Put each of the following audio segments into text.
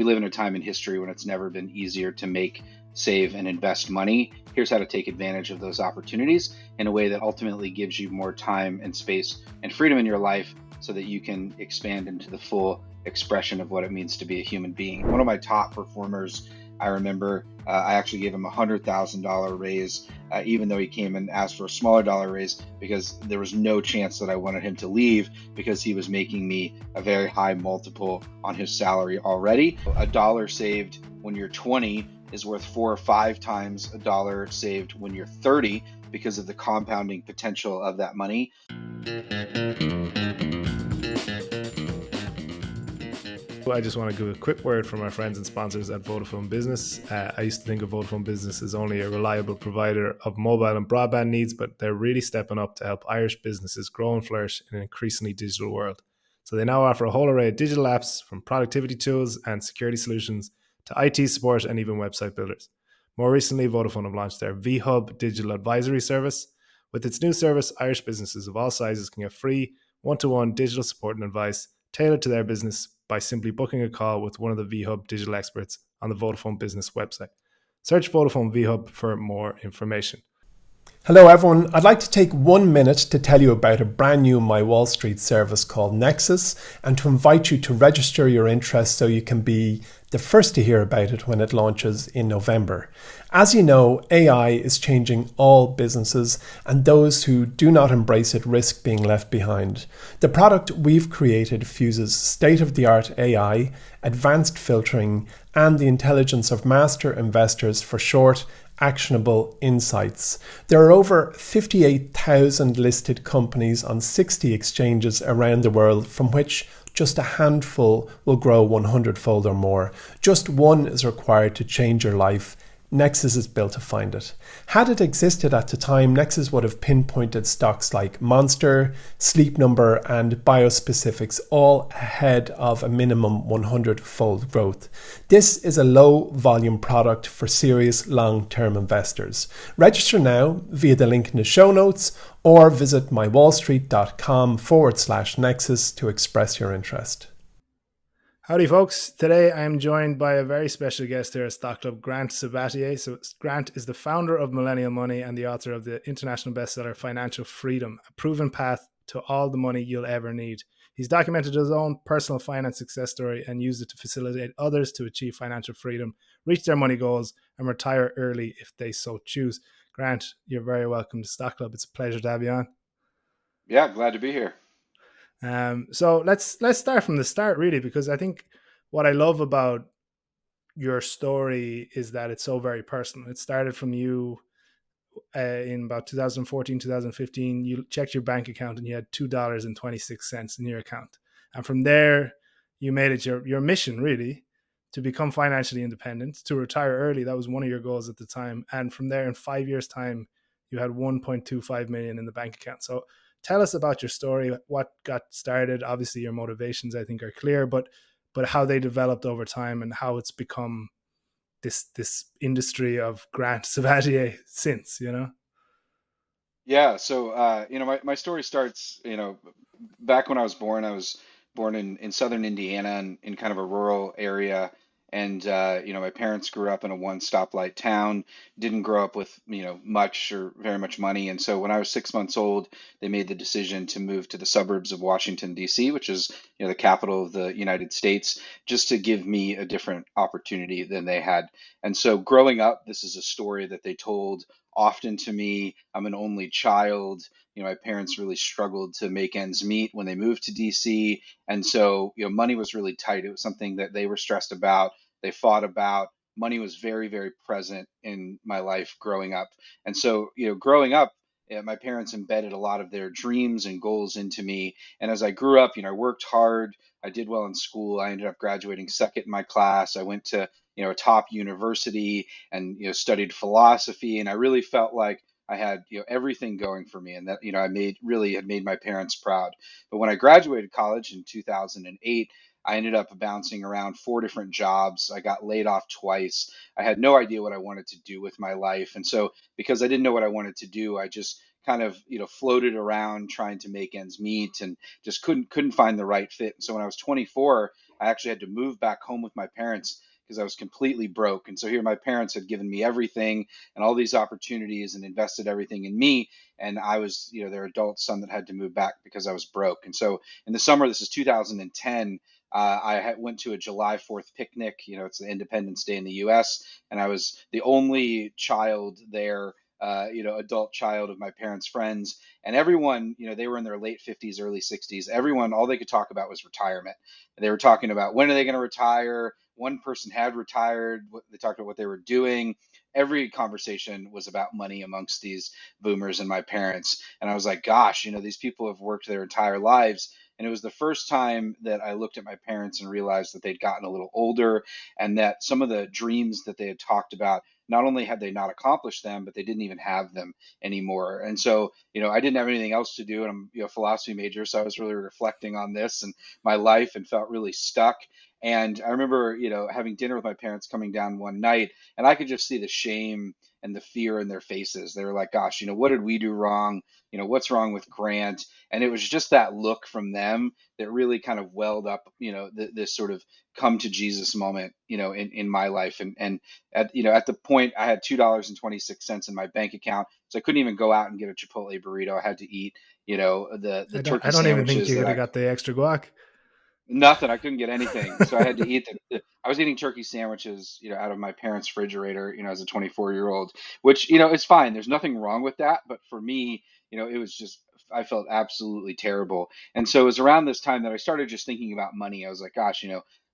we live in a time in history when it's never been easier to make, save, and invest money. Here's how to take advantage of those opportunities in a way that ultimately gives you more time and space and freedom in your life so that you can expand into the full expression of what it means to be a human being. One of my top performers, I remember, I actually gave him a $100,000 raise, even though he came and asked for a smaller dollar raise, because there was no chance that I wanted him to leave because he was making me a very high multiple on his salary already. A dollar saved when you're 20 is worth 4 or 5 times a dollar saved when you're 30 because of the compounding potential of that money. I just want to give a quick word from our friends and sponsors at Vodafone Business. I used to think of Vodafone Business as only a reliable provider of mobile and broadband needs, but they're really stepping up to help Irish businesses grow and flourish in an increasingly digital world. So they now offer a whole array of digital apps, from productivity tools and security solutions to IT support and even website builders. More recently, Vodafone have launched their VHub digital advisory service. With its new service, Irish businesses of all sizes can get free one-to-one digital support and advice tailored to their business by simply booking a call with one of the VHub digital experts on the Vodafone Business website. Search Vodafone VHub for more information. Hello everyone, I'd like to take 1 minute to tell you about a brand new MyWallSt service called Nexus and to invite you to register your interest so you can be the first to hear about it when it launches in November. As you know, AI is changing all businesses, and those who do not embrace it risk being left behind. The product we've created fuses state-of-the-art AI, advanced filtering, and the intelligence of master investors for short, actionable insights. There are over 58,000 listed companies on 60 exchanges around the world, from which just a handful will grow 100-fold or more. Just one is required to change your life. Nexus is built to find it. Had it existed at the time, Nexus would have pinpointed stocks like Monster, Sleep Number, and Biospecifics, all ahead of a minimum 100-fold growth. This is a low-volume product for serious long-term investors. Register now via the link in the show notes or visit mywallstreet.com/Nexus to express your interest. Howdy folks, today I'm joined by a very special guest here at Stock Club, Grant Sabatier. So Grant is the founder of Millennial Money and the author of the international bestseller Financial Freedom, a proven path to all the money you'll ever need. He's documented his own personal finance success story and used it to facilitate others to achieve financial freedom, reach their money goals, and retire early if they so choose. Grant, you're very welcome to Stock Club. It's a pleasure to have you on. Yeah, glad to be here. So let's start from the start, really, because I think what I love about your story is that it's so very personal. It started from you in about 2014, 2015. You checked your bank account and you had $2.26 in your account. And from there, you made it your mission, really, to become financially independent, to retire early. That was one of your goals at the time. And from there, in 5 years' time, you had 1.25 million in the bank account. So tell us about your story, what got started. Obviously, your motivations, I think, are clear, but how they developed over time and how it's become this industry of Grant Sabatier since, Yeah, so my story starts, back when I was born in southern Indiana in kind of a rural area. And my parents grew up in a one stoplight town, didn't grow up with, much or very much money. And so when I was 6 months old, they made the decision to move to the suburbs of Washington, D.C., which is, the capital of the United States, just to give me a different opportunity than they had. And so growing up, this is a story that they told often to me. I'm an only child. My parents really struggled to make ends meet when they moved to DC. And so, money was really tight. It was something that they were stressed about. They fought about. Money was very, very present in my life growing up. And so, growing up, my parents embedded a lot of their dreams and goals into me. And as I grew up, I worked hard. I did well in school. I ended up graduating second in my class. I went to, a top university and, studied philosophy. And I really felt like I had, everything going for me, and that, I had made my parents proud. But when I graduated college in 2008, I ended up bouncing around 4 different jobs. I got laid off twice. I had no idea what I wanted to do with my life. And so because I didn't know what I wanted to do, I just kind of, floated around trying to make ends meet and just couldn't find the right fit. And so when I was 24, I actually had to move back home with my parents because I was completely broke. And so here my parents had given me everything and all these opportunities and invested everything in me. And I was, their adult son that had to move back because I was broke. And so in the summer, this is 2010, went to a July 4th picnic. It's the Independence Day in the US, and I was the only child there, adult child of my parents' friends. And everyone, they were in their late 50s, early 60s. Everyone, all they could talk about was retirement. They were talking about when are they going to retire. One person had retired. They talked about what they were doing. Every conversation was about money amongst these boomers and my parents. And I was like, gosh, these people have worked their entire lives. And it was the first time that I looked at my parents and realized that they'd gotten a little older and that some of the dreams that they had talked about, not only had they not accomplished them, but they didn't even have them anymore. And so, I didn't have anything else to do, and I'm, a philosophy major, so I was really reflecting on this and my life and felt really stuck. And I remember, having dinner with my parents coming down one night, and I could just see the shame and the fear in their faces. They were like, gosh, what did we do wrong? What's wrong with Grant? And it was just that look from them that really kind of welled up, this sort of come to Jesus moment, in my life. And at the point I had $2.26 in my bank account, so I couldn't even go out and get a Chipotle burrito. I had to eat, the I turkey don't even think sandwiches you that could have I got the extra guac. Nothing. I couldn't get anything. So I had to eat I was eating turkey sandwiches, out of my parents' refrigerator, as a 24-year-old, which, it's fine. There's nothing wrong with that. But for me, it was just, I felt absolutely terrible. And so it was around this time that I started just thinking about money. I was like, gosh,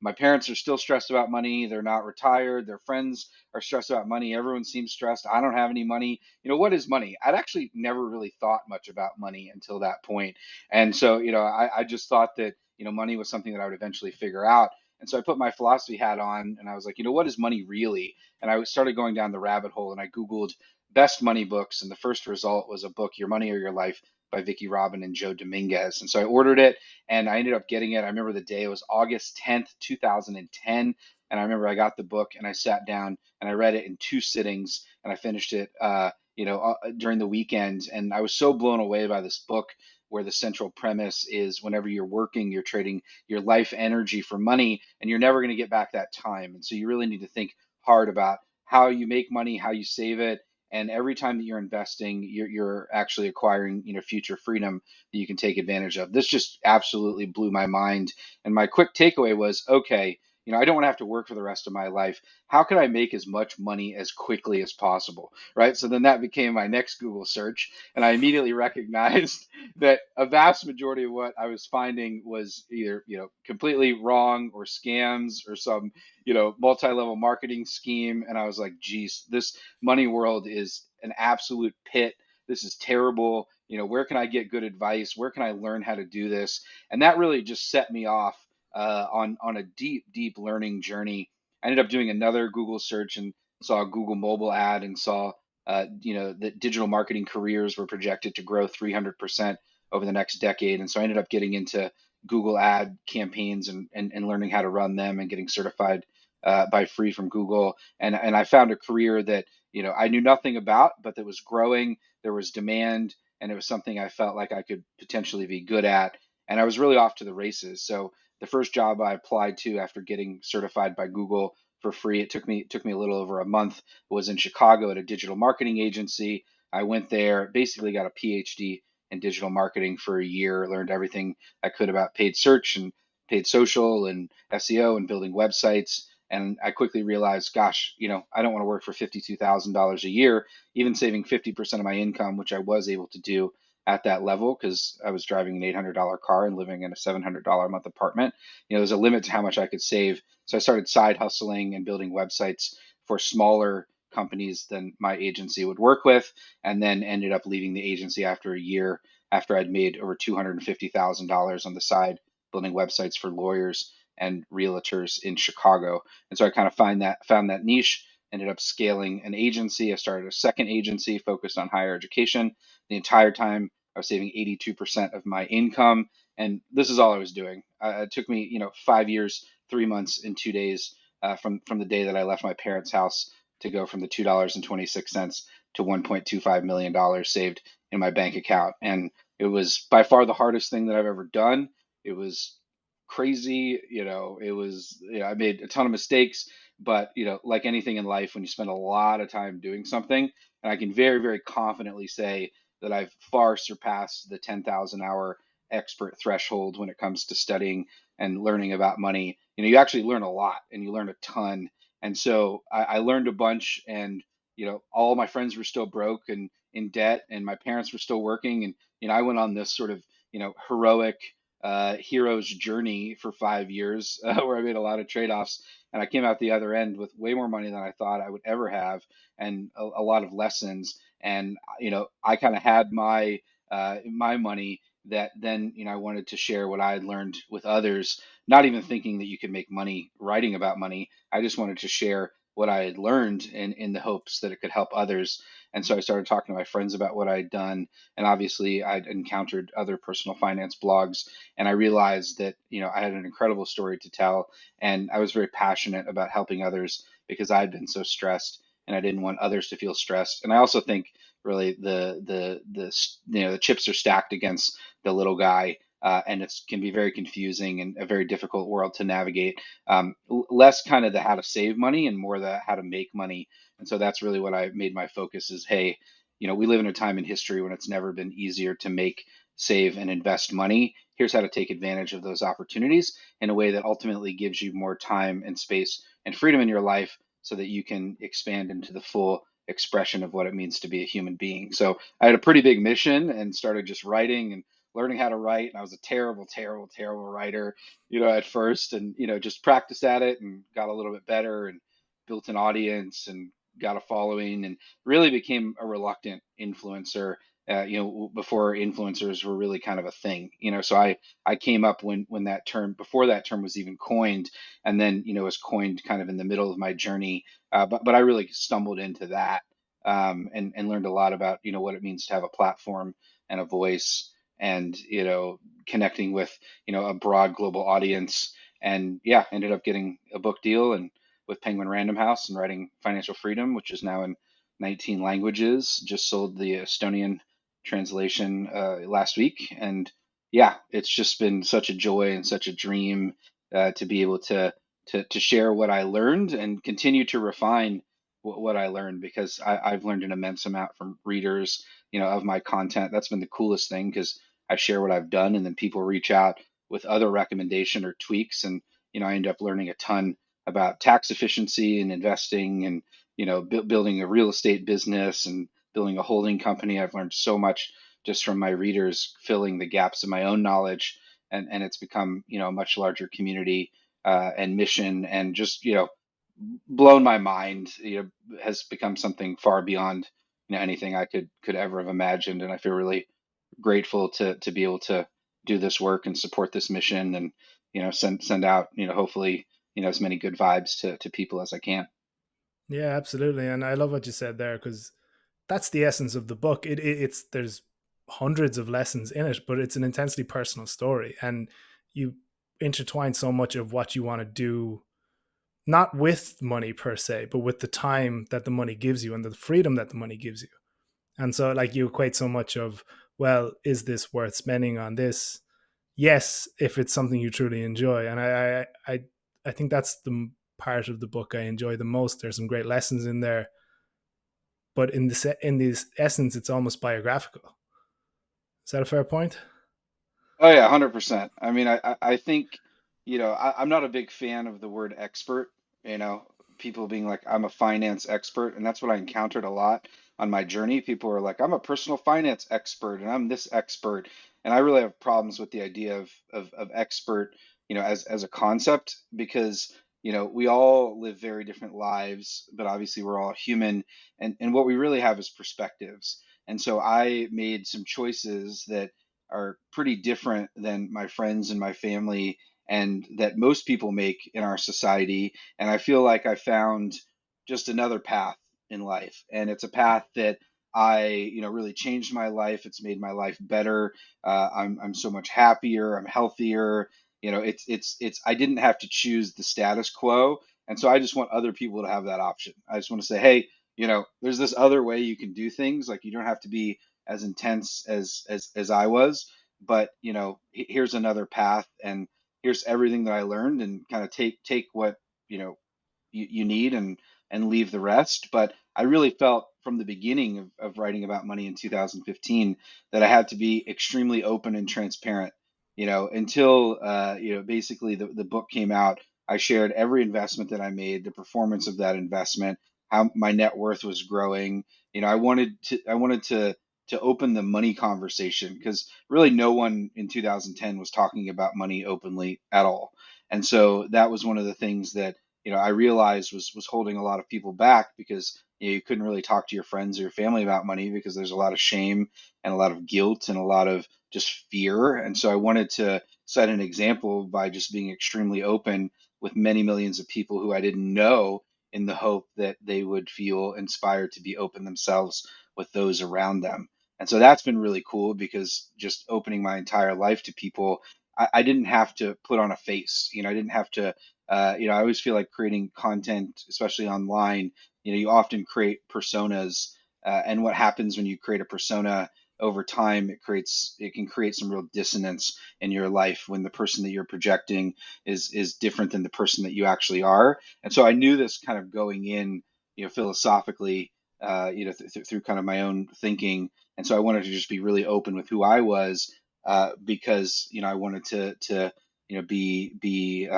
my parents are still stressed about money. They're not retired. Their friends are stressed about money. Everyone seems stressed. I don't have any money. What is money? I'd actually never really thought much about money until that point. And so, I just thought that, money was something that I would eventually figure out. And so I put my philosophy hat on and I was like, what is money really? And I started going down the rabbit hole and I Googled best money books. And the first result was a book, Your Money or Your Life by Vicky Robin and Joe Dominguez. And so I ordered it and I ended up getting it. I remember the day, it was August 10th, 2010. And I remember I got the book and I sat down and I read it in 2 sittings and I finished it, during the weekend. And I was so blown away by this book where the central premise is whenever you're working, you're trading your life energy for money, and you're never going to get back that time. And so you really need to think hard about how you make money, how you save it. And every time that you're investing, you're actually acquiring, future freedom that you can take advantage of. This just absolutely blew my mind. And my quick takeaway was, okay, I don't want to have to work for the rest of my life. How can I make as much money as quickly as possible? Right. So then that became my next Google search. And I immediately recognized that a vast majority of what I was finding was either, completely wrong or scams or some, multi-level marketing scheme. And I was like, geez, this money world is an absolute pit. This is terrible. Where can I get good advice? Where can I learn how to do this? And that really just set me off on a deep learning journey. I ended up doing another Google search and saw a Google mobile ad and saw that digital marketing careers were projected to grow 300% over the next decade. And so I ended up getting into Google ad campaigns and learning how to run them and getting certified by free from Google. And I found a career that, I knew nothing about, but that was growing. There was demand, and it was something I felt like I could potentially be good at. And I was really off to the races. So the first job I applied to after getting certified by Google for free, it took me a little over a month, was in Chicago at a digital marketing agency. I went there, basically got a PhD in digital marketing for a year, learned everything I could about paid search and paid social and SEO and building websites. And I quickly realized, gosh, I don't want to work for $52,000 a year, even saving 50% of my income, which I was able to do at that level because I was driving an $800 car and living in a $700 a month apartment. There's a limit to how much I could save. So I started side hustling and building websites for smaller companies than my agency would work with, and then ended up leaving the agency after a year after I'd made over $250,000 on the side building websites for lawyers and realtors in Chicago. And so I kind of found that niche, ended up scaling an agency. I started a second agency focused on higher education. The entire time I was saving 82% of my income. And this is all I was doing. It took me, 5 years, 3 months, and 2 days from the day that I left my parents' house to go from the $2.26 to $1.25 million saved in my bank account. And it was by far the hardest thing that I've ever done. It was crazy. It was, I made a ton of mistakes, but like anything in life, when you spend a lot of time doing something, and I can very, very confidently say that I've far surpassed the 10,000 hour expert threshold when it comes to studying and learning about money. You actually learn a lot and you learn a ton. And so I learned a bunch, and all my friends were still broke and in debt, and my parents were still working, and I went on this sort of heroic hero's journey for 5 years, where I made a lot of trade-offs, and I came out the other end with way more money than I thought I would ever have, and a lot of lessons. And I kind of had my money that then I wanted to share what I had learned with others, not even thinking that you could make money writing about money. I just wanted to share what I had learned in the hopes that it could help others. And so I started talking to my friends about what I had done. And obviously, I'd encountered other personal finance blogs. And I realized that, I had an incredible story to tell. And I was very passionate about helping others because I had been so stressed and I didn't want others to feel stressed. And I also think really the chips are stacked against the little guy. And it can be very confusing and a very difficult world to navigate. Less kind of the how to save money and more the how to make money. And so that's really what I made my focus is, hey, we live in a time in history when it's never been easier to make, save, and invest money. Here's how to take advantage of those opportunities in a way that ultimately gives you more time and space and freedom in your life so that you can expand into the full expression of what it means to be a human being. So I had a pretty big mission and started just writing and learning how to write. And I was a terrible, terrible, terrible writer, at first, and, just practiced at it and got a little bit better and built an audience and got a following and really became a reluctant influencer. Before influencers were really kind of a thing. So I came up when that term, before that term was even coined, and then was coined kind of in the middle of my journey. But I really stumbled into that, and learned a lot about what it means to have a platform and a voice, and connecting with a broad global audience. And yeah, ended up getting a book deal and with Penguin Random House and writing Financial Freedom, which is now in 19 languages. Just sold the Estonian translation last week, and yeah, it's just been such a joy and such a dream to be able to share what I learned and continue to refine what I learned, because I've learned an immense amount from readers, of my content. That's been the coolest thing, because I share what I've done, and then people reach out with other recommendation or tweaks, and I end up learning a ton about tax efficiency and investing, and building a real estate business and building a holding company. I've learned so much just from my readers, filling the gaps in my own knowledge, and it's become a much larger community and mission, and just blown my mind. Has become something far beyond anything I could ever have imagined, and I feel really grateful to be able to do this work and support this mission, and send out hopefully as many good vibes to people as I can. Yeah, absolutely. And I love what you said there because that's the essence of the book. It's there's hundreds of lessons in it, but it's an intensely personal story, and you intertwine so much of what you want to do, not with money per se, but with the time that the money gives you and the freedom that the money gives you. And so, like, you equate so much of, well, is this worth spending on this? Yes, if it's something you truly enjoy. And I think that's the part of the book I enjoy the most. There's some great lessons in there, but in this essence, it's almost biographical. Is that a fair point? Oh yeah, 100%. I mean, I think, I'm not a big fan of the word expert, you know, people being like, I'm a finance expert, and that's what I encountered a lot on my journey. People are like, I'm a personal finance expert and I'm this expert. And I really have problems with the idea of expert, as a concept, because, we all live very different lives, but obviously we're all human, and what we really have is perspectives. And so I made some choices that are pretty different than my friends and my family, and that most people make in our society. And I feel like I found just another path in life. And it's a path that really changed my life. It's made my life better. I'm so much happier. I'm healthier. I didn't have to choose the status quo. And so I just want other people to have that option. I just want to say, hey, there's this other way you can do things. Like, you don't have to be as intense as I was, but here's another path. And here's everything that I learned, and kind of take what you know you need, and leave the rest. But I really felt from the beginning of writing about money in 2015 that I had to be extremely open and transparent. Until basically the book came out, I shared every investment that I made, the performance of that investment, how my net worth was growing. I wanted to open the money conversation, because really no one in 2010 was talking about money openly at all. And so that was one of the things that I realized was holding a lot of people back, because you couldn't really talk to your friends or your family about money, because there's a lot of shame and a lot of guilt and a lot of just fear. And so I wanted to set an example by just being extremely open with many millions of people who I didn't know, in the hope that they would feel inspired to be open themselves with those around them. And so that's been really cool, because just opening my entire life to people, I didn't have to put on a face. I didn't have to I always feel like creating content, especially online, you often create personas, and what happens when you create a persona over time, it can create some real dissonance in your life, when the person that you're projecting is different than the person that you actually are. And so I knew this kind of going in, philosophically, through kind of my own thinking. And so I wanted to just be really open with who I was, because I wanted to be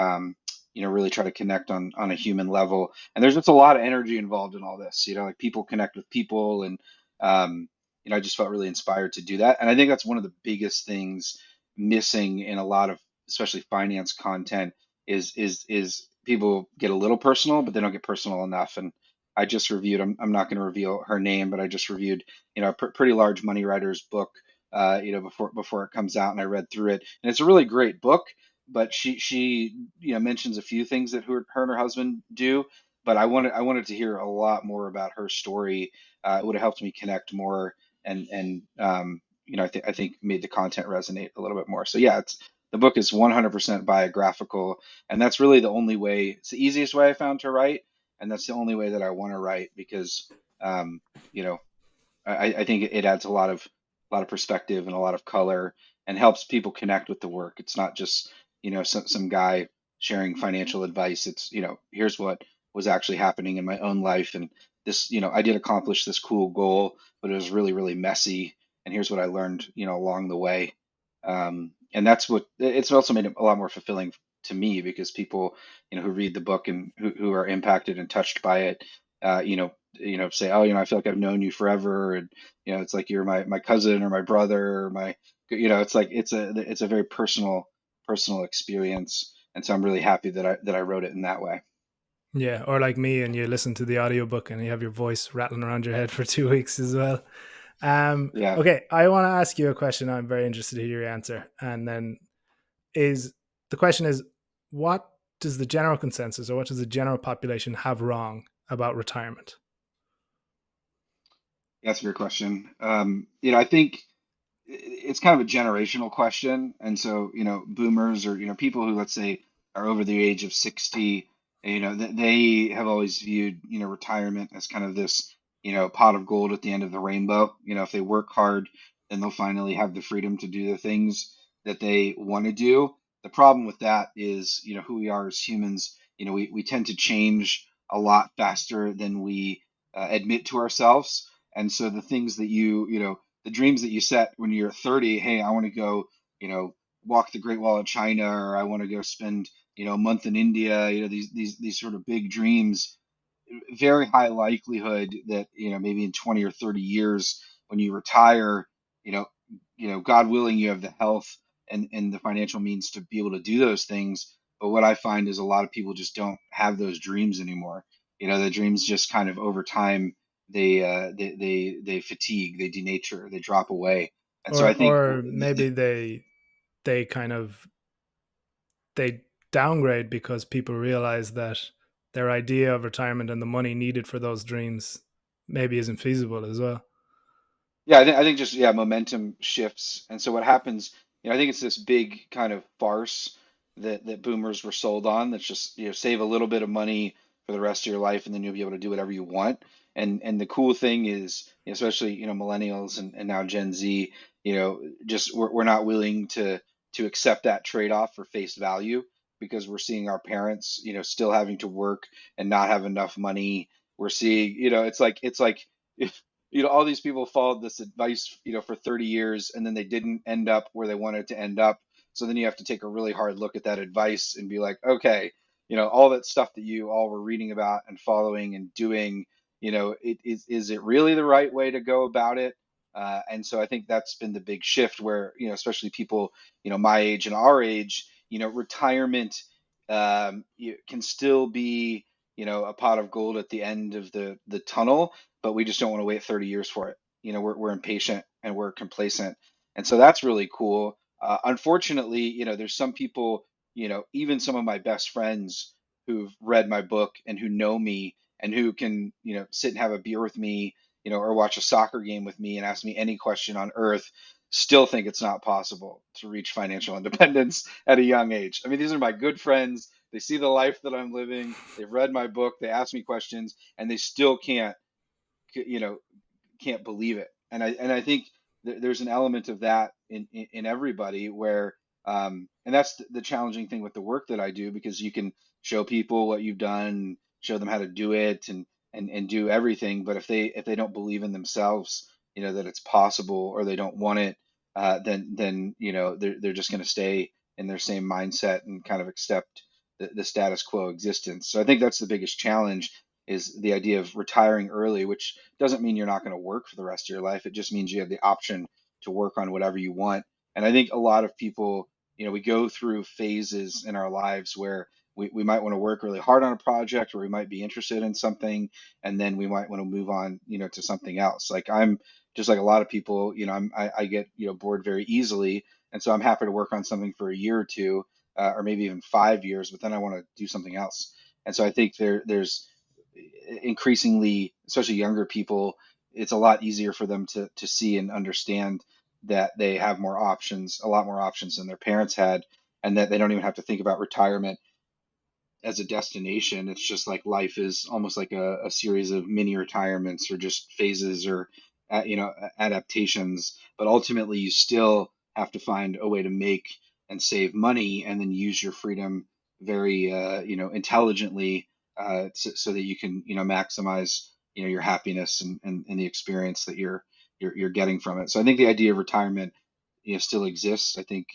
really try to connect on a human level. And there's just a lot of energy involved in all this. Like, people connect with people, and um, I just felt really inspired to do that. And I think that's one of the biggest things missing in a lot of, especially finance content, is people get a little personal, but they don't get personal enough. And I just reviewed, I'm not going to reveal her name, but I just reviewed, a pretty large money writer's book, before it comes out, and I read through it, and it's a really great book. But she mentions a few things that her and her husband do. But I wanted to hear a lot more about her story. It would have helped me connect more, and I think made the content resonate a little bit more. So yeah, the book is 100% biographical, and that's really the only way. It's the easiest way I found to write, and that's the only way that I want to write, because um, you know I think it adds a lot of perspective and a lot of color, and helps people connect with the work. It's not just some guy sharing financial advice. It's here's what was actually happening in my own life, and this I did accomplish this cool goal, but it was really really messy, and here's what I learned along the way. And that's what it's also made it a lot more fulfilling to me, because people who read the book, and who are impacted and touched by it, say, oh, I feel like I've known you forever, and it's like you're my cousin, or my brother, or it's like it's a very personal experience. And so I'm really happy that I wrote it in that way. Yeah, or like me, and you listen to the audiobook and you have your voice rattling around your head for 2 weeks as well. Yeah. Okay, I want to ask you a question. I'm very interested to hear your answer. And then is the question is, what does the general consensus, or what does the general population have wrong about retirement? That's a great question. I think it's kind of a generational question. And so, boomers, or, people who, let's say, are over the age of 60, they have always viewed, retirement as kind of this, pot of gold at the end of the rainbow. If they work hard, then they'll finally have the freedom to do the things that they want to do. The problem with that is, who we are as humans. We tend to change a lot faster than we admit to ourselves. And so the things that the dreams that you set when you're 30, hey, I want to go, walk the Great Wall of China, or I want to go spend, a month in India, these sort of big dreams. Very high likelihood that, maybe in 20 or 30 years, when you retire, you know, God willing, you have the health and the financial means to be able to do those things. But what I find is a lot of people just don't have those dreams anymore. The dreams just kind of over time, they fatigue, they denature, they drop away. And so I think Or maybe they kind of they downgrade because people realize that their idea of retirement and the money needed for those dreams maybe isn't feasible as well. yeah, I think just, yeah, momentum shifts. And so what happens, I think it's this big kind of farce that boomers were sold on. That's just, save a little bit of money for the rest of your life, and then you'll be able to do whatever you want. And the cool thing is, especially, millennials, and now Gen Z, just we're not willing to to accept that trade-off for face value because we're seeing our parents, still having to work and not have enough money. We're seeing, it's like if, all these people followed this advice, for 30 years and then they didn't end up where they wanted to end up. So then you have to take a really hard look at that advice and be like, okay, all that stuff that you all were reading about and following and doing, is it really the right way to go about it? And so I think that's been the big shift where, especially people, my age and our age, retirement can still be, a pot of gold at the end of the tunnel, but we just don't want to wait 30 years for it. We're impatient and we're complacent. And so that's really cool. Unfortunately, there's some people, even some of my best friends who've read my book and who know me and who can, sit and have a beer with me, or watch a soccer game with me and ask me any question on earth, still think it's not possible to reach financial independence at a young age. I mean, these are my good friends. They see the life that I'm living. They've read my book. They ask me questions, and they still you know, can't believe it. And I think there's an element of that in everybody where and that's the challenging thing with the work that I do because you can show people what you've done, show them how to do it and do everything, but if they don't believe in themselves, that it's possible or they don't want it, then they're just going to stay in their same mindset and kind of accept the status quo existence. So I think that's the biggest challenge is the idea of retiring early, which doesn't mean you're not going to work for the rest of your life. It just means you have the option to work on whatever you want. And I think a lot of people, we go through phases in our lives where we might want to work really hard on a project or we might be interested in something, and then we might want to move on, to something else. Like I'm just like a lot of people, I get, bored very easily. And so I'm happy to work on something for a year or two, or maybe even 5 years, but then I want to do something else. And so I think there's increasingly, especially younger people, it's a lot easier for them to see and understand that they have more options, a lot more options than their parents had, and that they don't even have to think about retirement as a destination. It's just like life is almost like a series of mini retirements or just phases or adaptations. But ultimately, you still have to find a way to make and save money, and then use your freedom very intelligently, so that you can maximize your happiness and the experience that you're getting from it. So I think the idea of retirement still exists. I think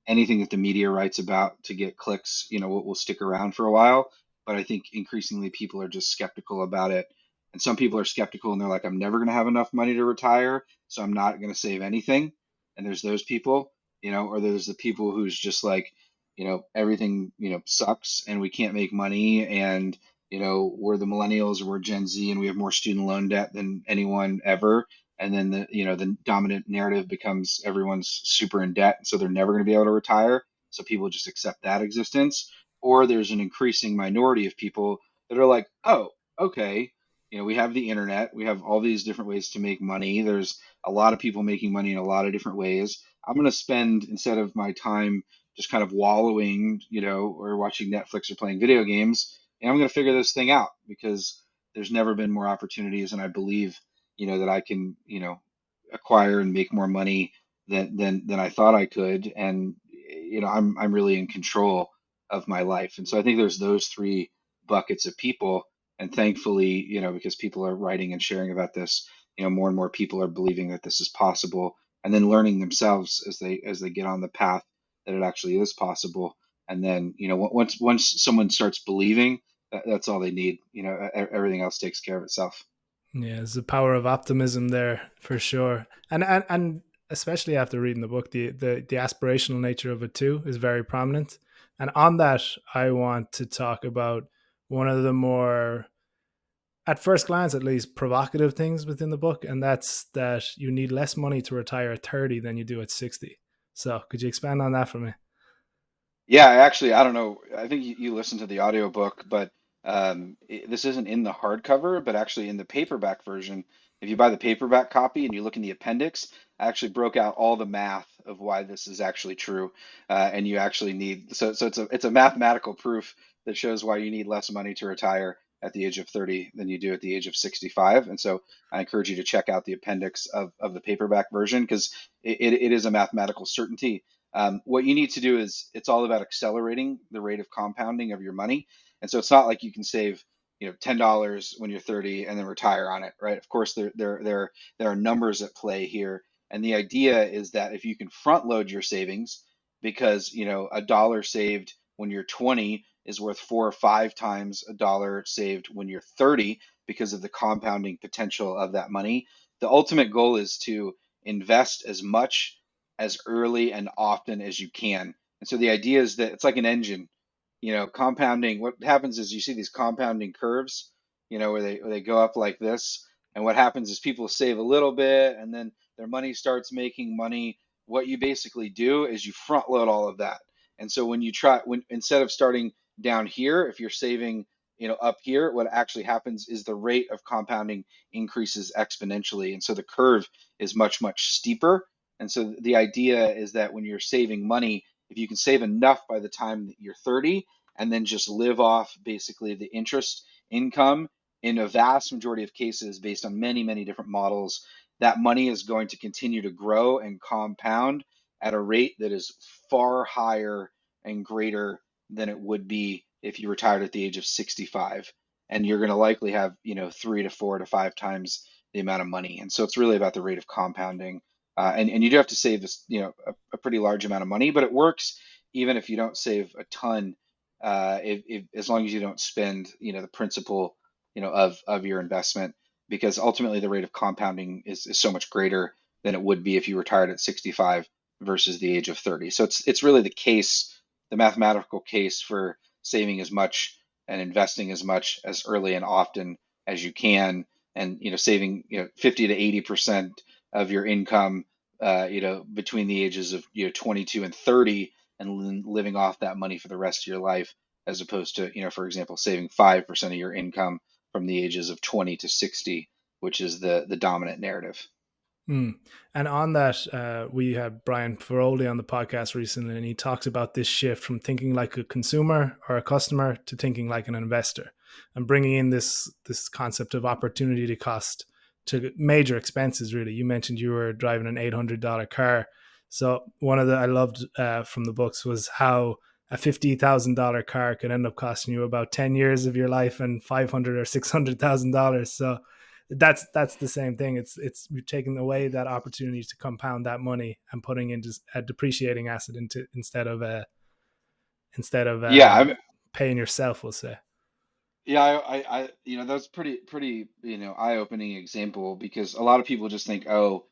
anything that the media writes about to get clicks, will stick around for a while. But I think increasingly people are just skeptical about it. And some people are skeptical and they're like, I'm never going to have enough money to retire, so I'm not going to save anything. And there's those people, or there's the people who's just like, everything, sucks and we can't make money. And, we're the millennials or we're Gen Z and we have more student loan debt than anyone ever. And then the dominant narrative becomes everyone's super in debt, so they're never going to be able to retire. So people just accept that existence. Or there's an increasing minority of people that are like, oh, okay, we have the internet, we have all these different ways to make money. There's a lot of people making money in a lot of different ways. I'm going to spend, instead of my time just kind of wallowing, or watching Netflix or playing video games, and I'm going to figure this thing out because there's never been more opportunities, and I believe that I can, acquire and make more money than I thought I could. And, I'm really in control of my life. And so I think there's those three buckets of people. And thankfully, because people are writing and sharing about this, more and more people are believing that this is possible and then learning themselves as they get on the path that it actually is possible. And then, once someone starts believing, that's all they need. Everything else takes care of itself. Yeah, there's the power of optimism there for sure, and especially after reading the book, the aspirational nature of it too is very prominent. And on that, I want to talk about one of the more, at first glance at least, provocative things within the book, and that's that you need less money to retire at 30 than you do at 60. So, could you expand on that for me? Yeah, actually, I don't know. I think you listened to the audiobook, but this isn't in the hardcover, but actually in the paperback version. If you buy the paperback copy and you look in the appendix, I actually broke out all the math of why this is actually true. And you actually need, so it's a mathematical proof that shows why you need less money to retire at the age of 30 than you do at the age of 65. And so I encourage you to check out the appendix of the paperback version because it is a mathematical certainty. What you need to do is it's all about accelerating the rate of compounding of your money. And so it's not like you can save, $10 when you're 30 and then retire on it, right? Of course, there are numbers at play here. And the idea is that if you can front load your savings, because a dollar saved when you're 20 is worth 4 or 5 times a dollar saved when you're 30 because of the compounding potential of that money. The ultimate goal is to invest as much as early and often as you can. And so the idea is that it's like an engine, compounding. What happens is you see these compounding curves, where they go up like this. And what happens is people save a little bit and then their money starts making money. What you basically do is you front load all of that. And so when instead of starting down here, if you're saving, up here, what actually happens is the rate of compounding increases exponentially. And so the curve is much, much steeper. And so the idea is that when you're saving money, if you can save enough by the time that you're 30 and then just live off basically the interest income in a vast majority of cases based on many, many different models, that money is going to continue to grow and compound at a rate that is far higher and greater than it would be if you retired at the age of 65. And you're going to likely have, 3 to 4 to 5 times the amount of money. And so it's really about the rate of compounding. And you do have to save this, a pretty large amount of money, but it works even if you don't save a ton, as long as you don't spend, the principal, of your investment, because ultimately the rate of compounding is so much greater than it would be if you retired at 65 versus the age of 30. So it's really the mathematical case for saving as much and investing as much as early and often as you can, and saving 50 to 80% of your income, between the ages of 22 and 30, and living off that money for the rest of your life, as opposed to, for example, saving 5% of your income from the ages of 20 to 60, which is the dominant narrative. Mm. And on that, we had Brian Feroli on the podcast recently, and he talks about this shift from thinking like a consumer or a customer to thinking like an investor, and bringing in this concept of opportunity cost to major expenses. Really, you mentioned you were driving an $800 car, so one of the I loved from the books was how a $50,000 car could end up costing you about 10 years of your life and $500,000 or $600,000. So that's the same thing. It's you're taking away that opportunity to compound that money and putting into a depreciating asset into instead of Yeah, paying yourself, we'll say. yeah, that's pretty, eye-opening example, because a lot of people just think, oh,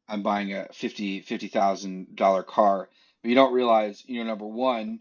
I'm buying a $50,000 car, but you don't realize, number one,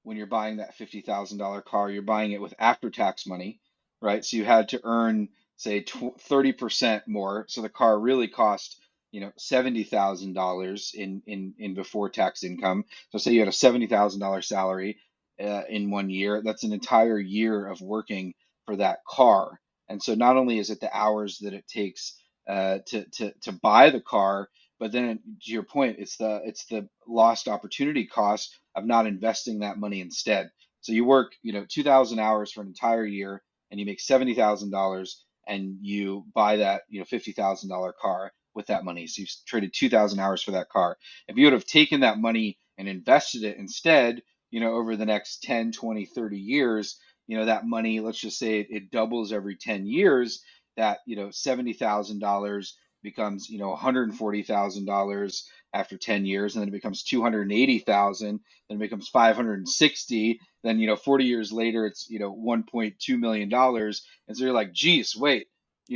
when you're buying that $50,000 car, you're buying it with after-tax money, right? So you had to earn, say, 30% more. So the car really cost, $70,000 in before tax income. So say you had a $70,000 salary in one year. That's an entire year of working for that car. And so not only is it the hours that it takes to buy the car, but then to your point, it's the lost opportunity cost of not investing that money instead. So you work, 2,000 hours for an entire year, and you make $70,000, and you buy that, $50,000 car with that money. So you've traded 2,000 hours for that car. If you would have taken that money and invested it instead, over the next 10, 20, 30 years, that money, let's just say it doubles every 10 years, that, $70,000 becomes, $140,000 after 10 years, and then it becomes 280,000, then it becomes 560, then 40 years later it's 1.2 million dollars. And so you're like, geez, wait,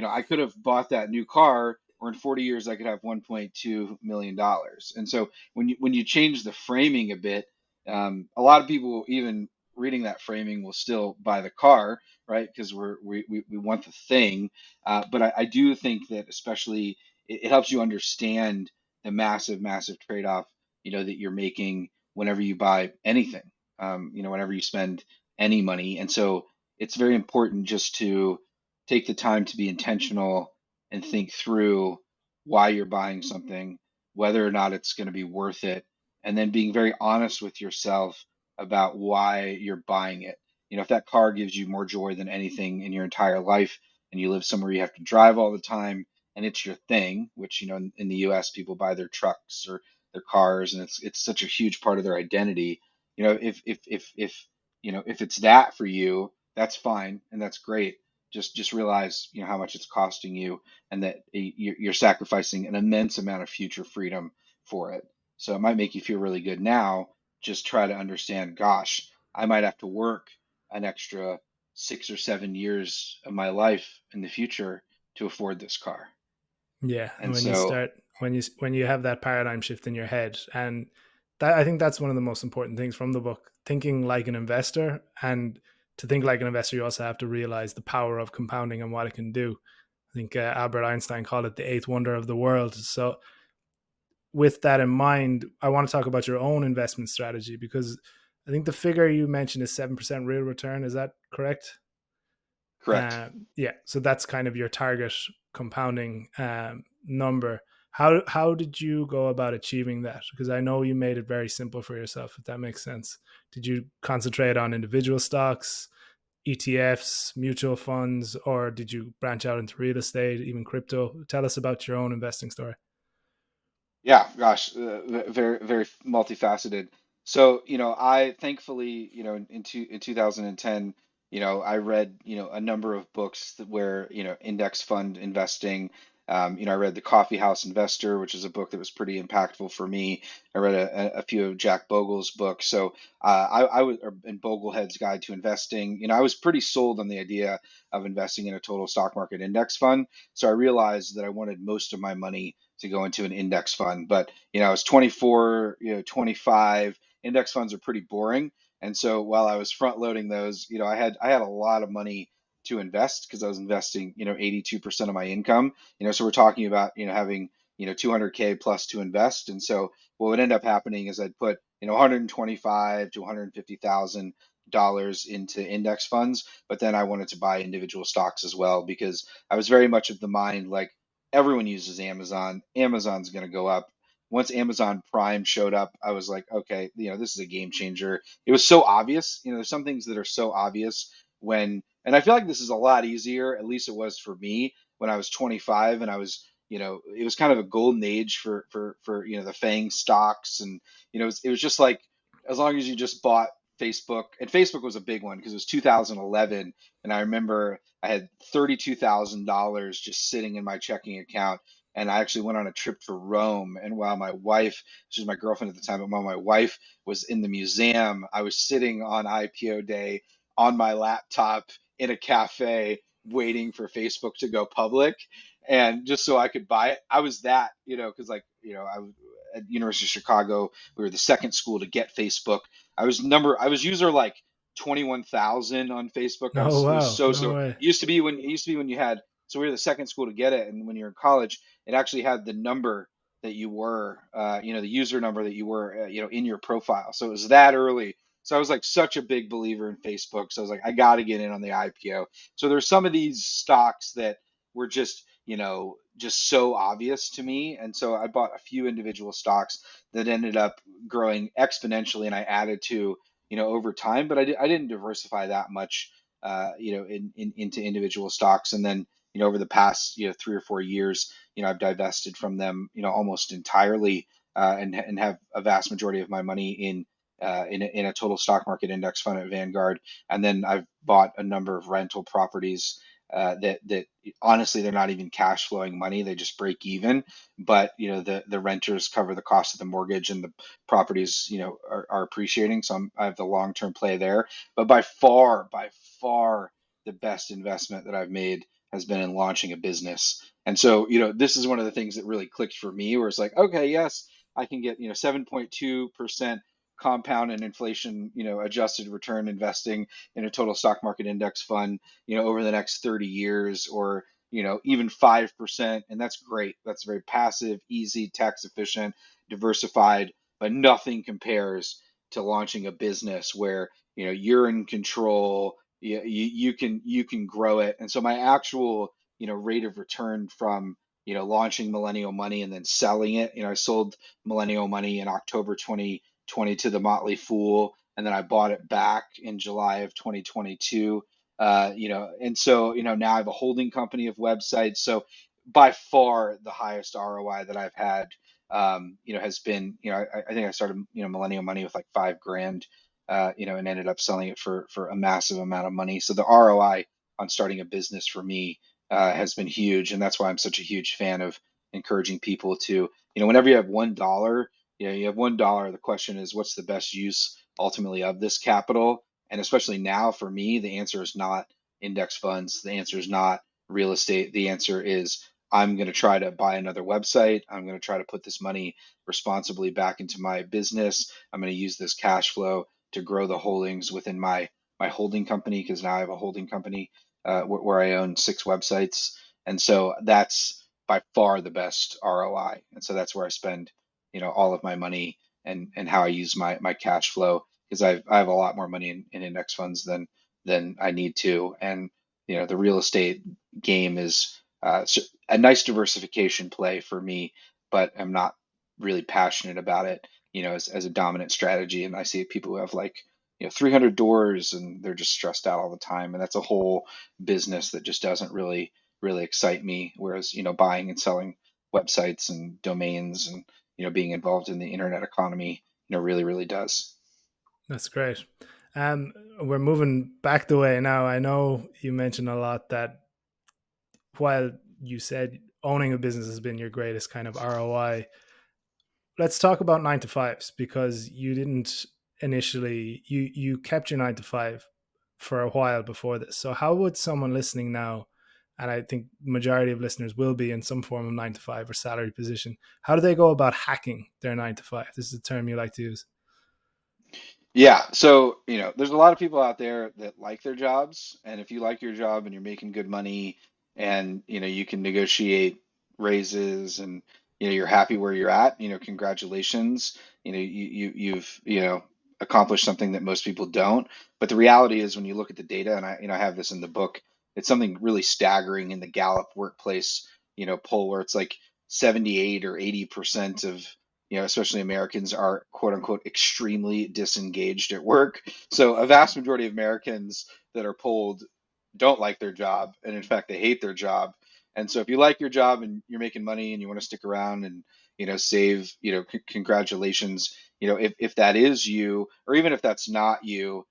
I could have bought that new car, or in 40 years I could have 1.2 million dollars. And so when you change the framing a bit, a lot of people, even reading that framing, will still buy the car, right? Because we want the thing. But I do think that especially it helps you understand the massive, massive trade-off, that you're making whenever you buy anything, whenever you spend any money. And so it's very important just to take the time to be intentional and think through why you're buying something, whether or not it's going to be worth it, and then being very honest with yourself about why you're buying it. If that car gives you more joy than anything in your entire life, and you live somewhere you have to drive all the time, and it's your thing, which, in the US, people buy their trucks or their cars, and it's such a huge part of their identity. If if it's that for you, that's fine and that's great. Just realize how much it's costing you, and that you're sacrificing an immense amount of future freedom for it. So it might make you feel really good now. Just try to understand, gosh, I might have to work an extra 6 or 7 years of my life in the future to afford this car. Yeah, and And when you so, start when you have that paradigm shift in your head, and that, I think that's one of the most important things from the book, thinking like an investor. And to think like an investor, you also have to realize the power of compounding and what it can do. I think Albert Einstein called it the eighth wonder of the world. So with that in mind, I want to talk about your own investment strategy, because I think the figure you mentioned is 7% real return. Is that correct? correct. Yeah, so that's kind of your target compounding number. How did you go about achieving that? Because I know you made it very simple for yourself, if that makes sense. Did you concentrate on individual stocks, ETFs, mutual funds, or did you branch out into real estate, even crypto? Tell us about your own investing story. Yeah, gosh, very, very multifaceted. So, I thankfully, in 2010, I read, a number of books where, index fund investing. I read The Coffee House Investor, which is a book that was pretty impactful for me. I read a few of Jack Bogle's books. So, I was in Boglehead's Guide to Investing. I was pretty sold on the idea of investing in a total stock market index fund. So I realized that I wanted most of my money to go into an index fund. But, I was 24, 25. Index funds are pretty boring. And so while I was front loading those, I had a lot of money to invest because I was investing, 82% of my income. So we're talking about, having, 200K plus to invest. And so what would end up happening is I'd put, 125 to 150,000 dollars into index funds, but then I wanted to buy individual stocks as well because I was very much of the mind like everyone uses Amazon. Amazon's going to go up. Once Amazon Prime showed up, I was like, okay, this is a game changer. It was so obvious. There's some things that are so obvious and I feel like this is a lot easier, at least it was for me when I was 25 and I was, it was kind of a golden age for the FANG stocks. And, it was just like, as long as you just bought Facebook, and Facebook was a big one because it was 2011. And I remember I had $32,000 just sitting in my checking account. And I actually went on a trip to Rome. And while my wife, she was my girlfriend at the time, but while my wife was in the museum, I was sitting on IPO day on my laptop in a cafe waiting for Facebook to go public. And just so I could buy it, I was that, because like, I was at University of Chicago. We were the second school to get Facebook. I was user like 21,000 on Facebook. Oh It was wow, so no way. it used to be when you had, so we were the second school to get it, and when you're in college it actually had the number that you were, the user number that you were, in your profile. So it was that early. So I was like such a big believer in Facebook. So I was like, I got to get in on the IPO. So there's some of these stocks that were just, just so obvious to me. And so I bought a few individual stocks that ended up growing exponentially, and I added to, over time. But I didn't diversify that much, into individual stocks. And then, over the past, 3 or 4 years, I've divested from them, almost entirely, and have a vast majority of my money in a total stock market index fund at Vanguard. And then I've bought a number of rental properties, that honestly they're not even cash flowing money; they just break even. But the renters cover the cost of the mortgage, and the properties are appreciating. So I have the long term play there. But by far, the best investment that I've made has been in launching a business. And so, this is one of the things that really clicked for me, where it's like, okay, yes, I can get, 7.2% compound and inflation, adjusted return investing in a total stock market index fund, over the next 30 years, or, even 5%. And that's great. That's very passive, easy, tax efficient, diversified, but nothing compares to launching a business where, you're in control. You can grow it. And so my actual, rate of return from, launching Millennial Money and then selling it, I sold Millennial Money in October 2020 to the Motley Fool, and then I bought it back in July of 2022. And so, now I have a holding company of websites. So by far the highest ROI that I've had, has been, I think I started, Millennial Money with like 5 grand, and ended up selling it for a massive amount of money. So the ROI on starting a business for me has been huge, and that's why I'm such a huge fan of encouraging people to, whenever you have $1, you have $1. The question is, what's the best use ultimately of this capital? And especially now for me, the answer is not index funds. The answer is not real estate. The answer is I'm going to try to buy another website. I'm going to try to put this money responsibly back into my business. I'm going to use this cash flow to grow the holdings within my holding company, because now I have a holding company where I own 6 websites, and so that's by far the best ROI. And so that's where I spend, all of my money, and how I use my cash flow, because I have a lot more money in index funds than I need to, and the real estate game is a nice diversification play for me, but I'm not really passionate about it, as a dominant strategy. And I see people who have like, 300 doors and they're just stressed out all the time. And that's a whole business that just doesn't really excite me. Whereas, buying and selling websites and domains and, being involved in the internet economy, really does. That's great. Um, we're moving back the way now. I know you mentioned a lot that while you said owning a business has been your greatest kind of ROI, let's talk about 9 to 5s, because you didn't initially, you kept your 9 to 5 for a while before this. So how would someone listening now, and I think majority of listeners will be in some form of 9 to 5 or salary position, how do they go about hacking their 9 to 5? This is a term you like to use. Yeah, so there's a lot of people out there that like their jobs, and if you like your job and you're making good money, and you can negotiate raises, and you're happy where you're at, congratulations. You've accomplished something that most people don't. But the reality is, when you look at the data, and I have this in the book, it's something really staggering in the Gallup workplace poll, where it's like 78 or 80% of especially Americans, are quote unquote extremely disengaged at work. So a vast majority of Americans that are polled don't like their job, and in fact, they hate their job. And so if you like your job and you're making money and you want to stick around and save, congratulations. If that is you, or even if that's not you,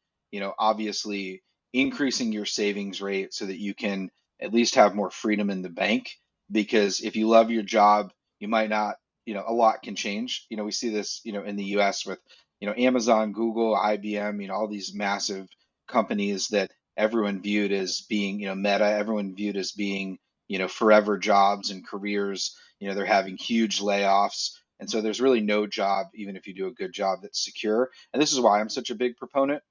obviously increasing your savings rate so that you can at least have more freedom in the bank. Because if you love your job, you might not, a lot can change. We see this, in the US with, Amazon, Google, IBM, all these massive companies that everyone viewed as being, Meta, everyone viewed as being, forever jobs and careers. They're having huge layoffs. And so there's really no job, even if you do a good job, that's secure. And this is why I'm such a big proponent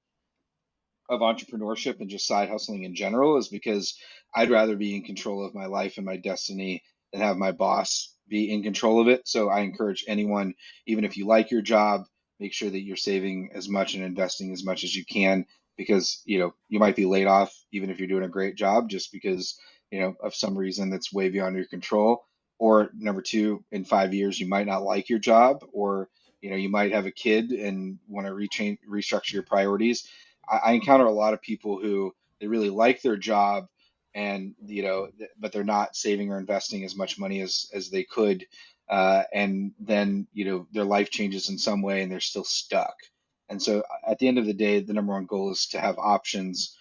of entrepreneurship and just side hustling in general, is because I'd rather be in control of my life and my destiny than have my boss be in control of it. So I encourage anyone, even if you like your job, make sure that you're saving as much and investing as much as you can, because you might be laid off even if you're doing a great job, just because of some reason that's way beyond your control. Or number two, in 5 years you might not like your job, or you might have a kid and want to restructure your priorities. I encounter a lot of people who they really like their job, and but they're not saving or investing as much money as they could, and then their life changes in some way and they're still stuck. And so at the end of the day, the number one goal is to have options,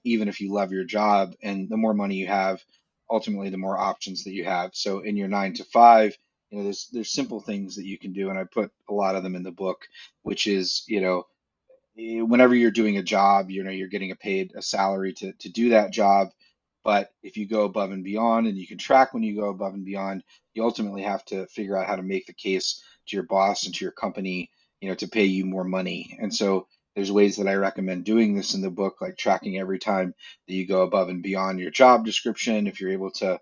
even if you love your job. And the more money you have, ultimately the more options that you have. So in your 9 to 5, there's simple things that you can do, and I put a lot of them in the book, which is whenever you're doing a job, you're getting a salary to do that job. But if you go above and beyond, and you can track when you go above and beyond, you ultimately have to figure out how to make the case to your boss and to your company, to pay you more money. And so there's ways that I recommend doing this in the book, like tracking every time that you go above and beyond your job description. If you're able to,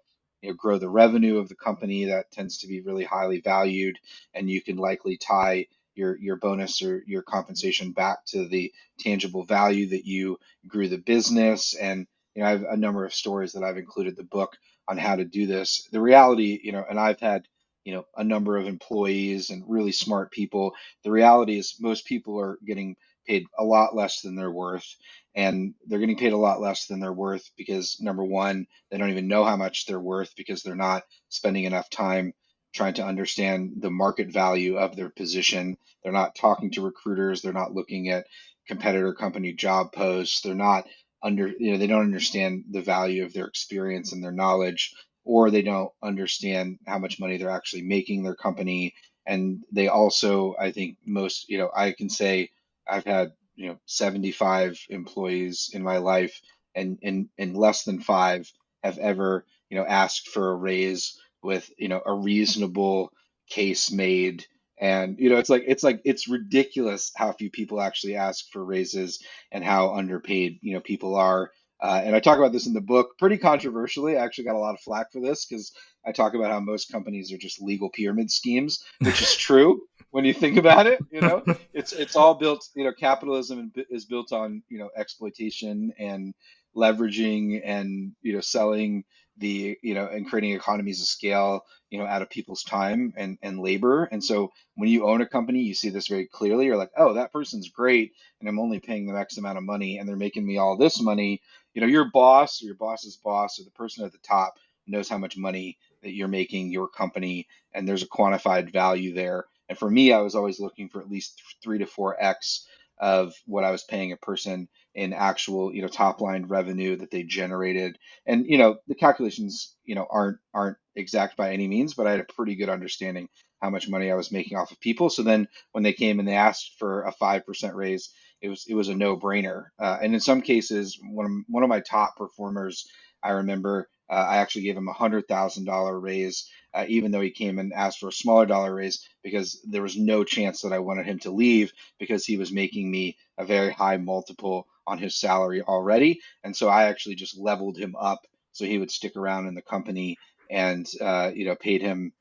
grow the revenue of the company, that tends to be really highly valued, and you can likely tie your bonus or your compensation back to the tangible value that you grew the business. And I have a number of stories that I've included in the book on how to do this. The reality, and I've had a number of employees and really smart people. The reality is most people are getting paid a lot less than they're worth, and they're getting paid a lot less than they're worth because, number one, they don't even know how much they're worth, because they're not spending enough time trying to understand the market value of their position. They're not talking to recruiters. They're not looking at competitor company job posts. They're not they don't understand the value of their experience and their knowledge, or they don't understand how much money they're actually making their company. And they also, I think most, I can say I've had, 75 employees in my life, and less than five have ever, asked for a raise with, a reasonable case made. And it's ridiculous how few people actually ask for raises and how underpaid, people are. And I talk about this in the book pretty controversially. I actually got a lot of flack for this because I talk about how most companies are just legal pyramid schemes, which is true when you think about it. It's all built, capitalism is built on, exploitation and leveraging and, selling and creating economies of scale, out of people's time and labor. And so when you own a company, you see this very clearly. You're like, oh, that person's great, and I'm only paying them X amount of money, and they're making me all this money. Your boss or your boss's boss or the person at the top knows how much money that you're making your company, and there's a quantified value there. And for me, I was always looking for at least 3 to 4x of what I was paying a person in actual, top line revenue that they generated. And, the calculations, aren't exact by any means, but I had a pretty good understanding how much money I was making off of people. So then when they came and they asked for a 5% raise, it was a no-brainer. And in some cases, one of my top performers, I remember, I actually gave him $100,000 raise, even though he came and asked for a smaller dollar raise, because there was no chance that I wanted him to leave because he was making me a very high multiple on his salary already. And so I actually just leveled him up so he would stick around in the company, and paid him,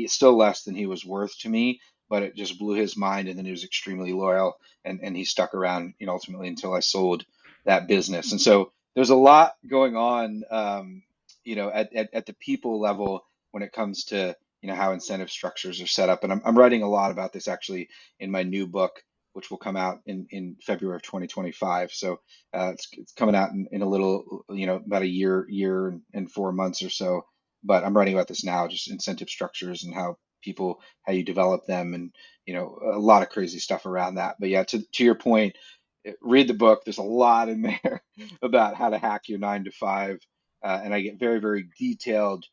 still less than he was worth to me, but it just blew his mind. And then he was extremely loyal, and he stuck around, ultimately until I sold that business. And so there's a lot going on, at the people level when it comes to, how incentive structures are set up. And I'm writing a lot about this actually in my new book, which will come out in February of 2025. So it's coming out in a little, about a year and 4 months or so. But I'm writing about this now, just incentive structures and how you develop them, and a lot of crazy stuff around that. But yeah, to your point, read the book. There's a lot in there about how to hack your 9 to 5, and I get very, very detailed,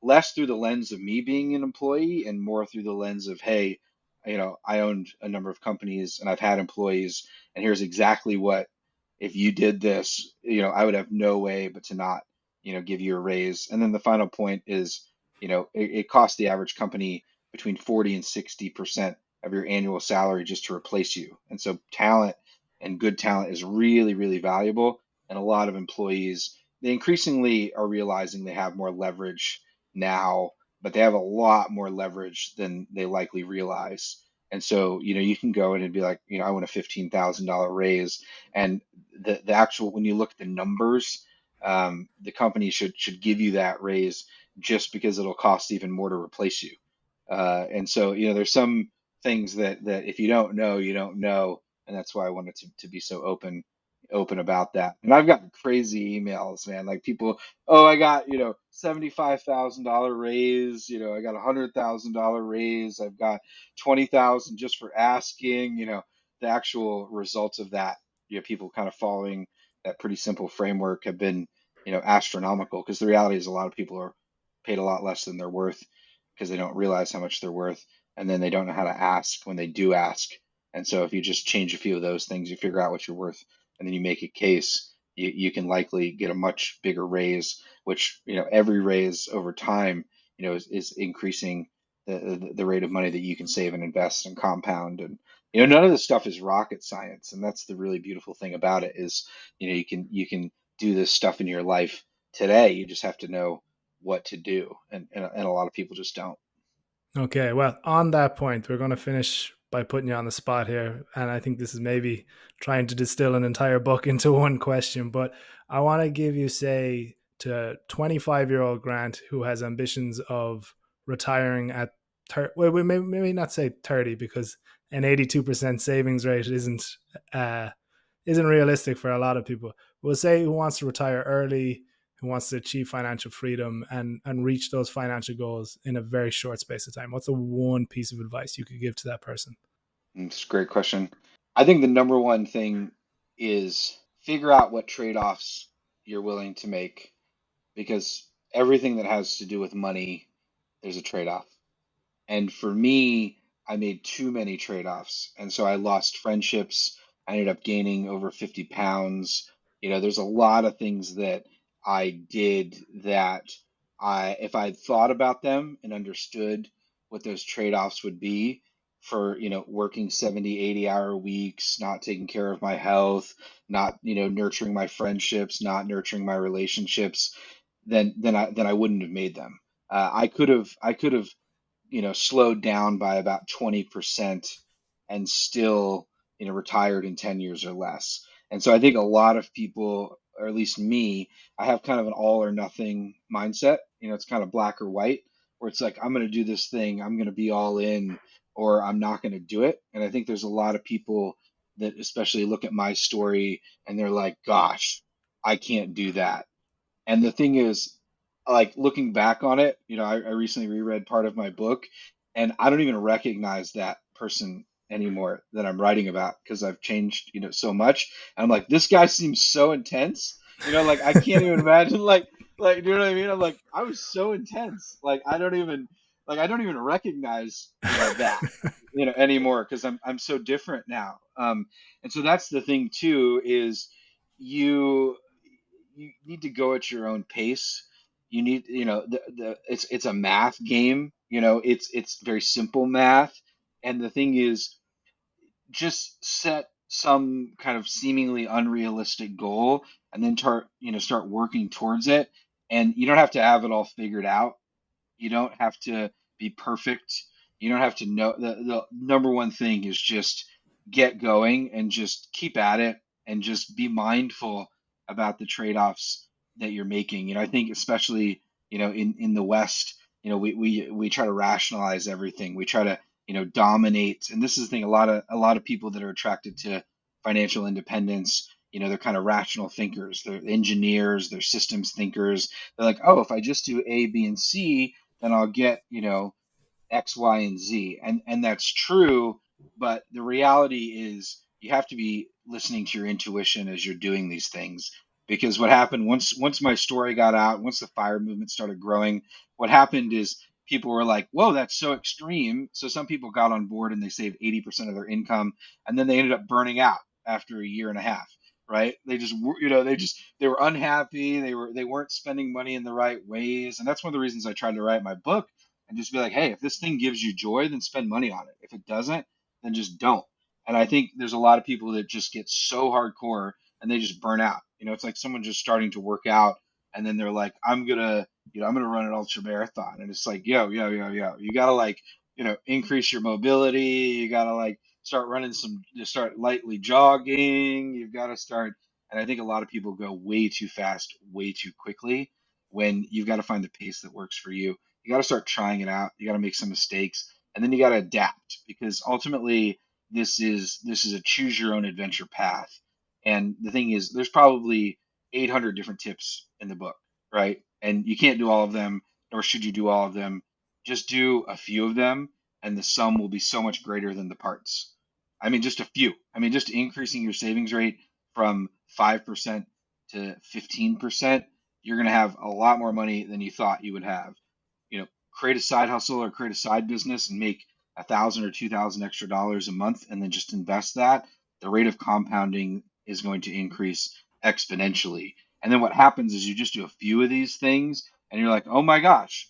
less through the lens of me being an employee and more through the lens of, hey, I owned a number of companies and I've had employees, and here's exactly what, if you did this, I would have no way but to not, give you a raise. And then the final point is, it costs the average company between 40 and 60% of your annual salary just to replace you. And so talent, and good talent, is really, really valuable. And a lot of employees, they increasingly are realizing they have more leverage now, but they have a lot more leverage than they likely realize. And so, you can go in and be like, I want a $15,000 raise. And the actual, when you look at the numbers, the company should give you that raise just because it'll cost even more to replace you. And so, there's some things that if you don't know, you don't know. And that's why I wanted to be so open about that. And I've gotten crazy emails, man. Like people, oh, I got, $75,000 raise, I got $100,000 raise, I've got 20,000 just for asking, the actual results of that, people kind of following that pretty simple framework have been, astronomical, because the reality is a lot of people are paid a lot less than they're worth because they don't realize how much they're worth, and then they don't know how to ask when they do ask. And so if you just change a few of those things, you figure out what you're worth, and then you make a case, you can likely get a much bigger raise, which, every raise over time, is increasing the rate of money that you can save and invest and compound. And, none of this stuff is rocket science. And that's the really beautiful thing about it is, you can do this stuff in your life today. You just have to know what to do. And a lot of people just don't. Okay, well, on that point, we're going to finish by putting you on the spot here. And I think this is maybe trying to distill an entire book into one question, but I want to give you, say, to 25-year-old Grant who has ambitions of retiring at, well, we may maybe not say 30, because an 82% savings rate uh, isn't realistic for a lot of people. We'll say who wants to retire early, who wants to achieve financial freedom and reach those financial goals in a very short space of time? What's the one piece of advice you could give to that person? It's a great question. I think the number one thing is figure out what trade-offs you're willing to make because everything that has to do with money, there's a trade-off. And for me, I made too many trade-offs. And so I lost friendships. I ended up gaining over 50 pounds. There's a lot of things that I did that if I had thought about them and understood what those trade-offs would be for, working 70, 80-hour weeks, not taking care of my health, not, nurturing my friendships, not nurturing my relationships, then I wouldn't have made them. I could have slowed down by about 20% and still, retired in 10 years or less. And so I think a lot of people, or at least me, I have kind of an all or nothing mindset. It's kind of black or white, where it's like, I'm going to do this thing, I'm going to be all in, or I'm not going to do it. And I think there's a lot of people that especially look at my story and they're like, gosh, I can't do that. And the thing is, like looking back on it, I recently reread part of my book, and I don't even recognize that person anymore that I'm writing about because I've changed, so much. And I'm like, this guy seems so intense, like I can't even imagine, like, you know what I mean? I'm like, I was so intense, like I don't even recognize, that, anymore because I'm so different now. And so that's the thing too is you you need to go at your own pace. You need, it's a math game, it's very simple math. And the thing is, just set some kind of seemingly unrealistic goal and then start working towards it. And you don't have to have it all figured out. You don't have to be perfect. You don't have to know. The number one thing is just get going and just keep at it and just be mindful about the trade-offs that you're making. I think especially, in the West, we try to rationalize everything. We try to, dominate. And this is the thing, a lot of people that are attracted to financial independence, they're kind of rational thinkers. They're engineers, they're systems thinkers. They're like, oh, if I just do A, B, and C, then I'll get, X, Y, and Z. And that's true, but the reality is you have to be listening to your intuition as you're doing these things. Because what happened once my story got out, once the fire movement started growing, what happened is people were like, "Whoa, that's so extreme." So some people got on board and they saved 80% of their income, and then they ended up burning out after a year and a half, right? They were unhappy, they weren't spending money in the right ways. And that's one of the reasons I tried to write my book and just be like, hey, if this thing gives you joy, then spend money on it. If it doesn't, then just don't. And I think there's a lot of people that just get so hardcore and they just burn out. It's like someone just starting to work out and then they're like, I'm gonna run an ultra marathon. And it's like, yo. You gotta like, increase your mobility. You gotta like start lightly jogging. You've got to start. And I think a lot of people go way too fast, way too quickly when you've got to find the pace that works for you. You got to start trying it out. You got to make some mistakes, and then you got to adapt because ultimately this is a choose your own adventure path. And the thing is, there's probably 800 different tips in the book, right? And you can't do all of them, nor should you do all of them. Just do a few of them, and the sum will be so much greater than the parts. I mean, just a few. I mean, just increasing your savings rate from 5% to 15%, you're going to have a lot more money than you thought you would have. Create a side hustle or create a side business and make 1,000 or 2,000 extra dollars a month and then just invest that. The rate of compounding is going to increase exponentially. And then what happens is you just do a few of these things and you're like, oh my gosh,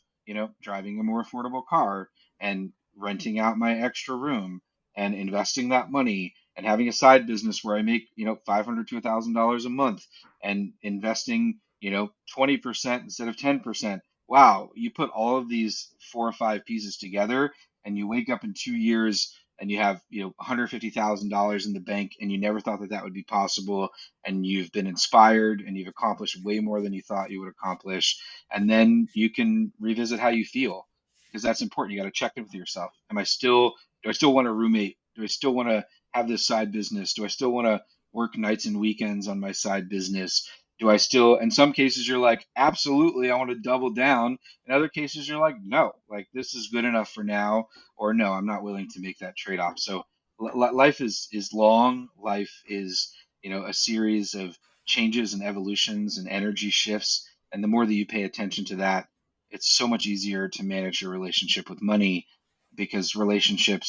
driving a more affordable car and renting out my extra room and investing that money and having a side business where I make, 500 to $1,000 a month and investing, 20% instead of 10%. Wow, you put all of these four or five pieces together and you wake up in 2 years and you have, $150,000 in the bank and you never thought that that would be possible and you've been inspired and you've accomplished way more than you thought you would accomplish. And then you can revisit how you feel because that's important. You got to check in with yourself. Do I still want a roommate? Do I still want to have this side business? Do I still want to work nights and weekends on my side business? Do I still, in some cases, you're like, absolutely, I want to double down. In other cases, you're like, no, like this is good enough for now, or no, I'm not willing to make that trade-off. So life is long. Life is, a series of changes and evolutions and energy shifts. And the more that you pay attention to that, it's so much easier to manage your relationship with money because relationship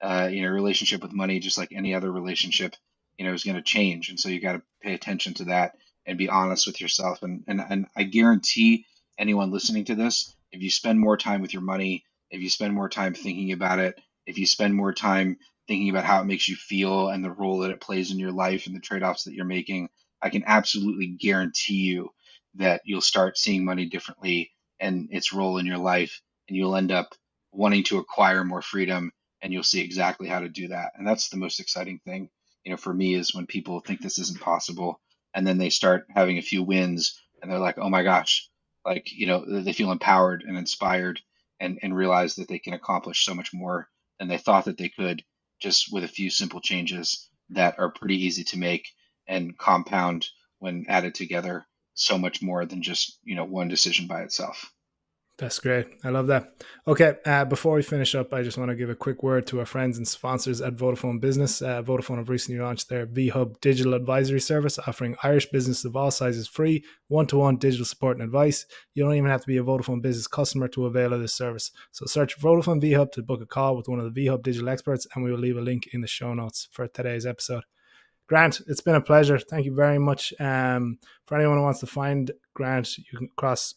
with money, just like any other relationship, is going to change. And so you got to pay attention to that and be honest with yourself. And I guarantee anyone listening to this, if you spend more time with your money, if you spend more time thinking about it, if you spend more time thinking about how it makes you feel and the role that it plays in your life and the trade-offs that you're making, I can absolutely guarantee you that you'll start seeing money differently and its role in your life, and you'll end up wanting to acquire more freedom, and you'll see exactly how to do that. And that's the most exciting thing, for me, is when people think this isn't possible and then they start having a few wins and they're like, oh my gosh, like, they feel empowered and inspired and realize that they can accomplish so much more than they thought that they could just with a few simple changes that are pretty easy to make and compound when added together so much more than just, one decision by itself. That's great. I love that. Okay, before we finish up, I just want to give a quick word to our friends and sponsors at Vodafone Business. Vodafone have recently launched their VHub digital advisory service, offering Irish businesses of all sizes free one-to-one digital support and advice. You don't even have to be a Vodafone Business customer to avail of this service. So search Vodafone VHub to book a call with one of the VHub digital experts, and we will leave a link in the show notes for today's episode. Grant, it's been a pleasure. Thank you very much. For anyone who wants to find Grant, you can cross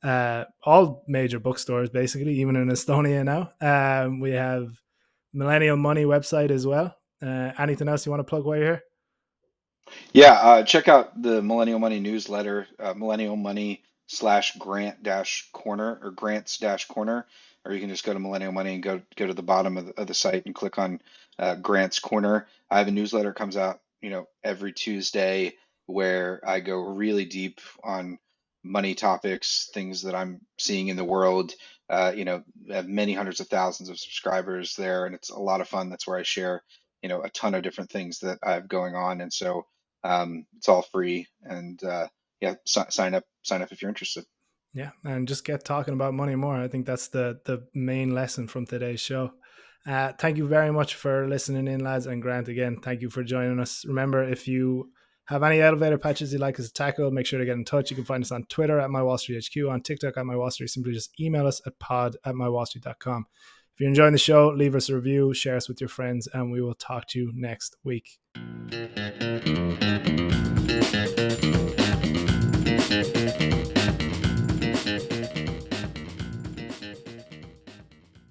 all major bookstores, basically, even in Estonia now. We have Millennial Money website as well. Anything else you want to plug while you're here? Yeah, check out the Millennial Money newsletter, Millennial Money / Grant dash corner or Grants dash corner, or you can just go to Millennial Money and go to the bottom of the site and click on Grant's Corner. I have a newsletter comes out, every Tuesday where I go really deep on money topics, things that I'm seeing in the world. I have many hundreds of thousands of subscribers there, and it's a lot of fun. That's where I share, a ton of different things that I have going on, and so. It's all free, and yeah, sign up if you're interested. Yeah, and just get talking about money more. I think that's the main lesson from today's show. Thank you very much for listening in, lads. And Grant, again, thank you for joining us. Remember, if you have any elevator patches you'd like us to tackle, make sure to get in touch. You can find us on Twitter at MyWallStreetHQ, on TikTok at MyWallStreet. Simply just email us at pod@MyWallStreet.com. If you're enjoying the show, leave us a review, share us with your friends, and we will talk to you next week.